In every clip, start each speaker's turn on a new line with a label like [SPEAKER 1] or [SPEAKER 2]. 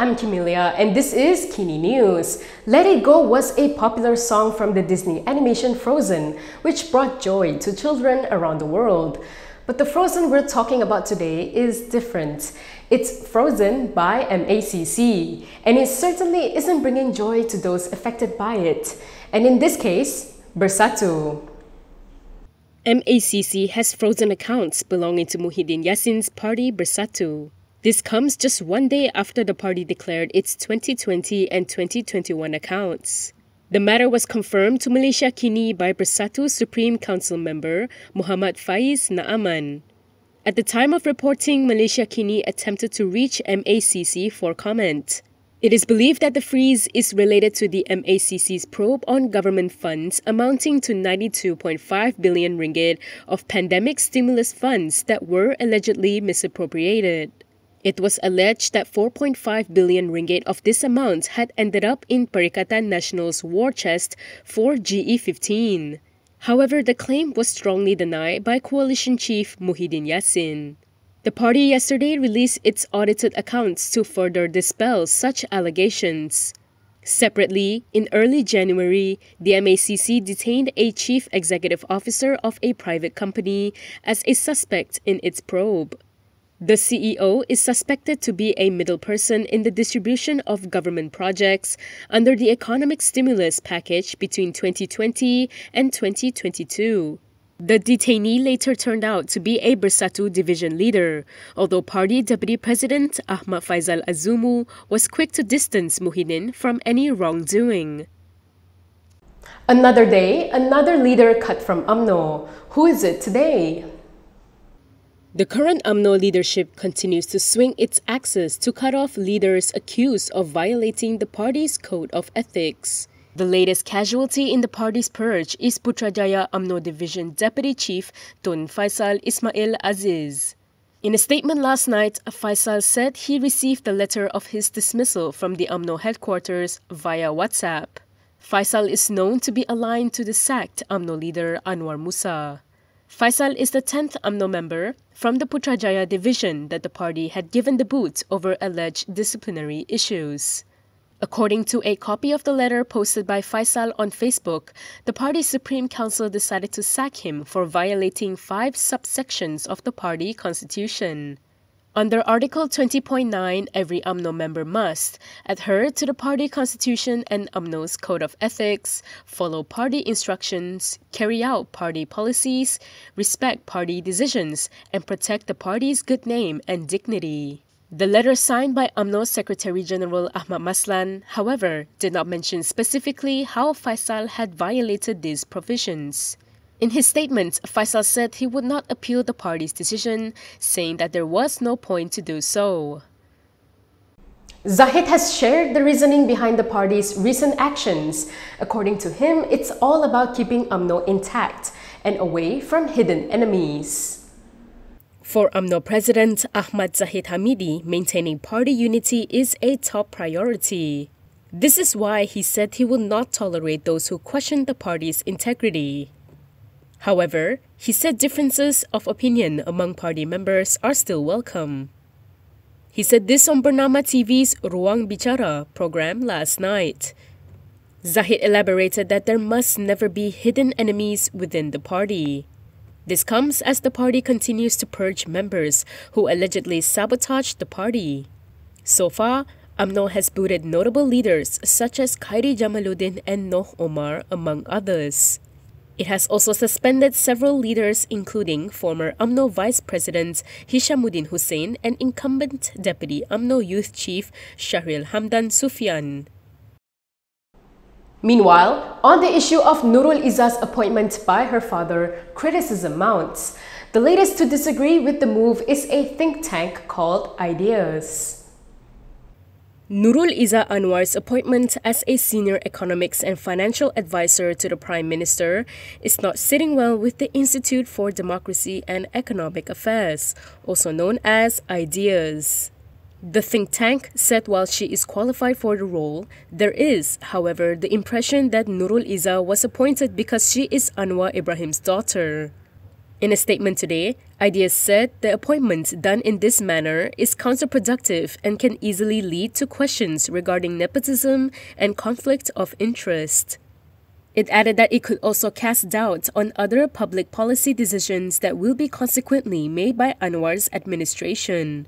[SPEAKER 1] I'm Camelia and this is KiniNews. Let It Go was a popular song from the Disney animation Frozen, which brought joy to children around the world. But the Frozen we're talking about today is different. It's Frozen by MACC, and it certainly isn't bringing joy to those affected by it. And in this case, Bersatu.
[SPEAKER 2] MACC has frozen accounts belonging to Muhyiddin Yassin's party Bersatu. This comes just one day after the party declared its 2020 and 2021 accounts. The matter was confirmed to Malaysia Kini by Bersatu Supreme Council member Muhammad Faiz Naaman. At the time of reporting, Malaysia Kini attempted to reach MACC for comment. It is believed that the freeze is related to the MACC's probe on government funds amounting to 92.5 billion ringgit of pandemic stimulus funds that were allegedly misappropriated. It was alleged that 4.5 billion ringgit of this amount had ended up in Perikatan Nasional's war chest for GE15. However, the claim was strongly denied by coalition chief Muhyiddin Yassin. The party yesterday released its audited accounts to further dispel such allegations. Separately, in early January, the MACC detained a chief executive officer of a private company as a suspect in its probe. The CEO is suspected to be a middle person in the distribution of government projects under the economic stimulus package between 2020 and 2022. The detainee later turned out to be a Bersatu division leader, although party deputy president Ahmad Faisal Azumu was quick to distance Muhyiddin from any wrongdoing.
[SPEAKER 1] Another day, another leader cut from UMNO. Who is it today?
[SPEAKER 2] The current UMNO leadership continues to swing its axes to cut off leaders accused of violating the party's code of ethics. The latest casualty in the party's purge is Putrajaya UMNO Division Deputy Chief Tun Faisal Ismail Aziz. In a statement last night, Faisal said he received the letter of his dismissal from the UMNO headquarters via WhatsApp. Faisal is known to be aligned to the sacked UMNO leader Anwar Musa. Faisal is the 10th UMNO member from the Putrajaya division that the party had given the boot over alleged disciplinary issues. According to a copy of the letter posted by Faisal on Facebook, the party's Supreme Council decided to sack him for violating 5 subsections of the party constitution. Under Article 20.9, every UMNO member must adhere to the party constitution and UMNO's code of ethics, follow party instructions, carry out party policies, respect party decisions, and protect the party's good name and dignity. The letter signed by UMNO Secretary General Ahmad Maslan, however, did not mention specifically how Faisal had violated these provisions. In his statement, Faisal said he would not appeal the party's decision, saying that there was no point to do so.
[SPEAKER 1] Zahid has shared the reasoning behind the party's recent actions. According to him, it's all about keeping UMNO intact and away from hidden enemies.
[SPEAKER 2] For UMNO President Ahmad Zahid Hamidi, maintaining party unity is a top priority. This is why he said he will not tolerate those who question the party's integrity. However, he said differences of opinion among party members are still welcome. He said this on Bernama TV's Ruang Bicara program last night. Zahid elaborated that there must never be hidden enemies within the party. This comes as the party continues to purge members who allegedly sabotaged the party. So far, UMNO has booted notable leaders such as Khairi Jamaluddin and Noh Omar, among others. It has also suspended several leaders, including former UMNO Vice President Hishamuddin Hussein and incumbent Deputy UMNO Youth Chief Shahril Hamdan Sufyan.
[SPEAKER 1] Meanwhile, on the issue of Nurul Izzah's appointment by her father, criticism mounts. The latest to disagree with the move is a think tank called Ideas.
[SPEAKER 2] Nurul Izzah Anwar's appointment as a senior economics and financial advisor to the Prime Minister is not sitting well with the Institute for Democracy and Economic Affairs, also known as Ideas. The think tank said while she is qualified for the role, there is, however, the impression that Nurul Izzah was appointed because she is Anwar Ibrahim's daughter. In a statement today, Ideas said the appointment done in this manner is counterproductive and can easily lead to questions regarding nepotism and conflict of interest. It added that it could also cast doubt on other public policy decisions that will be consequently made by Anwar's administration.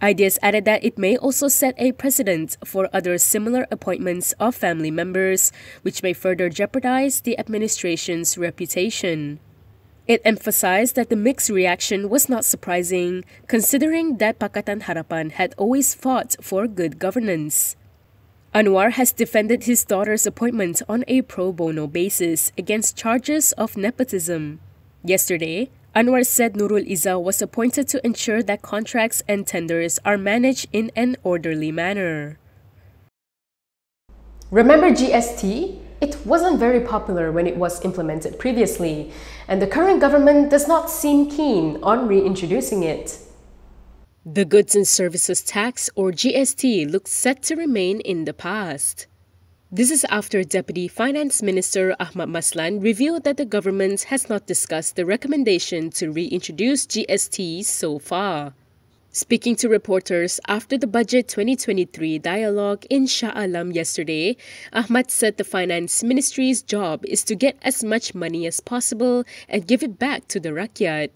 [SPEAKER 2] Ideas added that it may also set a precedent for other similar appointments of family members, which may further jeopardize the administration's reputation. It emphasized that the mixed reaction was not surprising, considering that Pakatan Harapan had always fought for good governance. Anwar has defended his daughter's appointment on a pro bono basis against charges of nepotism. Yesterday, Anwar said Nurul Izzah was appointed to ensure that contracts and tenders are managed in an orderly manner.
[SPEAKER 1] Remember GST? It wasn't very popular when it was implemented previously, and the current government does not seem keen on reintroducing it.
[SPEAKER 2] The Goods and Services Tax, or GST, looks set to remain in the past. This is after Deputy Finance Minister Ahmad Maslan revealed that the government has not discussed the recommendation to reintroduce GST so far. Speaking to reporters after the Budget 2023 dialogue in Shah Alam yesterday, Ahmad said the Finance Ministry's job is to get as much money as possible and give it back to the rakyat.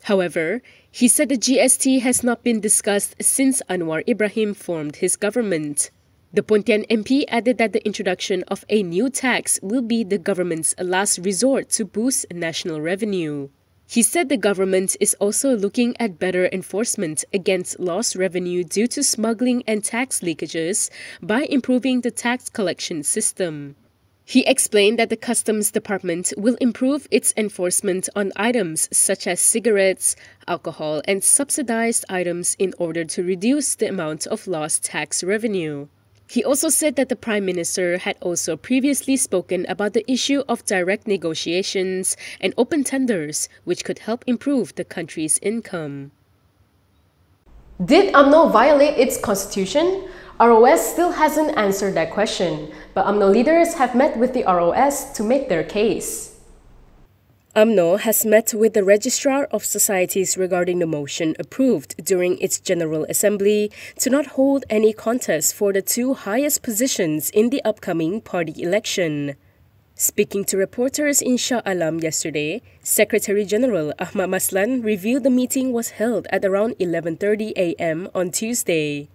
[SPEAKER 2] However, he said the GST has not been discussed since Anwar Ibrahim formed his government. The Pontian MP added that the introduction of a new tax will be the government's last resort to boost national revenue. He said the government is also looking at better enforcement against lost revenue due to smuggling and tax leakages by improving the tax collection system. He explained that the Customs Department will improve its enforcement on items such as cigarettes, alcohol, and subsidized items in order to reduce the amount of lost tax revenue. He also said that the Prime Minister had also previously spoken about the issue of direct negotiations and open tenders, which could help improve the country's income.
[SPEAKER 1] Did UMNO violate its constitution? ROS still hasn't answered that question, but UMNO leaders have met with the ROS to make their case.
[SPEAKER 2] UMNO has met with the Registrar of Societies regarding the motion approved during its General Assembly to not hold any contest for the two highest positions in the upcoming party election. Speaking to reporters in Shah Alam yesterday, Secretary General Ahmad Maslan revealed the meeting was held at around 11:30 a.m. on Tuesday.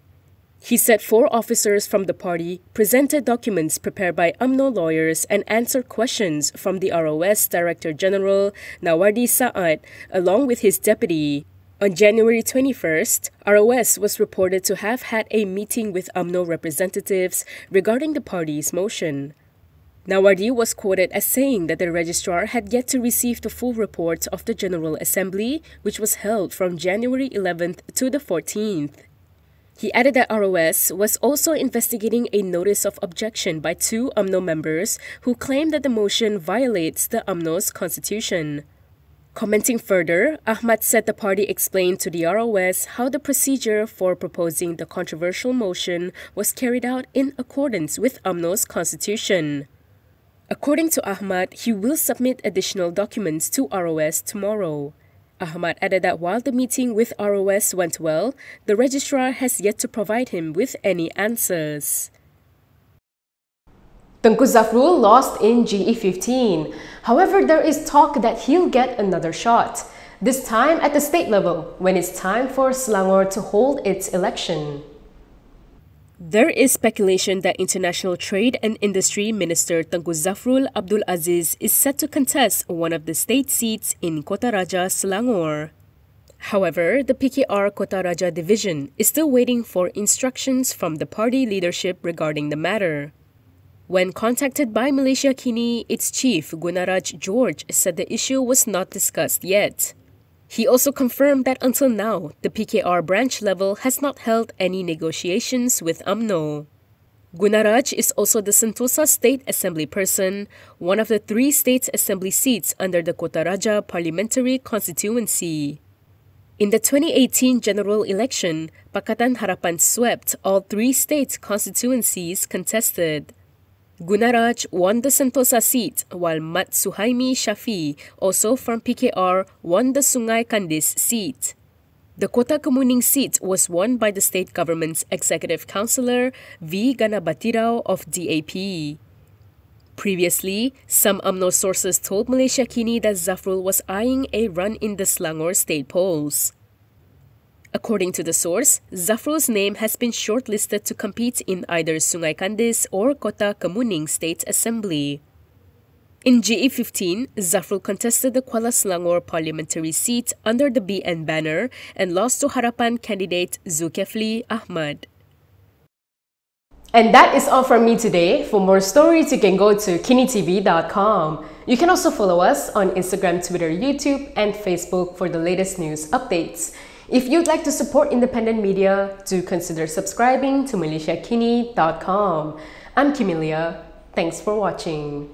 [SPEAKER 2] He said 4 officers from the party presented documents prepared by UMNO lawyers and answered questions from the ROS Director General Nawardi Saad along with his deputy. On January 21st, ROS was reported to have had a meeting with UMNO representatives regarding the party's motion. Nawardi was quoted as saying that the registrar had yet to receive the full report of the General Assembly, which was held from January 11th to the 14th. He added that ROS was also investigating a notice of objection by 2 UMNO members who claimed that the motion violates the UMNO's constitution. Commenting further, Ahmad said the party explained to the ROS how the procedure for proposing the controversial motion was carried out in accordance with UMNO's constitution. According to Ahmad, he will submit additional documents to ROS tomorrow. Ahmad added that while the meeting with ROS went well, the registrar has yet to provide him with any answers.
[SPEAKER 1] Tengku Zafrul lost in GE15. However, there is talk that he'll get another shot, this time at the state level, when it's time for Selangor to hold its election.
[SPEAKER 2] There is speculation that International Trade and Industry Minister Tengku Zafrul Abdul Aziz is set to contest one of the state seats in Kota Raja, Selangor. However, the PKR Kota Raja division is still waiting for instructions from the party leadership regarding the matter. When contacted by Malaysia Kini, its chief Gunaraj George said the issue was not discussed yet. He also confirmed that until now, the PKR branch level has not held any negotiations with UMNO. Gunaraj is also the Sentosa State Assembly person, one of the 3 state assembly seats under the Kota Raja parliamentary constituency. In the 2018 general election, Pakatan Harapan swept all 3 state constituencies contested. Gunaraj won the Sentosa seat, while Mat Suhaimi Shafi, also from PKR, won the Sungai Kandis seat. The Kota Kemuning seat was won by the state government's executive councillor V. Ganabatirao of DAP. Previously, some UMNO sources told Malaysia Kini that Zafrul was eyeing a run in the Selangor state polls. According to the source, Zafrul's name has been shortlisted to compete in either Sungai Kandis or Kota Kemuning State Assembly. In GE15, Zafrul contested the Kuala Selangor parliamentary seat under the BN banner and lost to Harapan candidate Zulkifli Ahmad.
[SPEAKER 1] And that is all from me today. For more stories, you can go to KiniTV.com. You can also follow us on Instagram, Twitter, YouTube, and Facebook for the latest news updates. If you'd like to support independent media, do consider subscribing to MalaysiaKini.com. I'm Kimilia. Thanks for watching.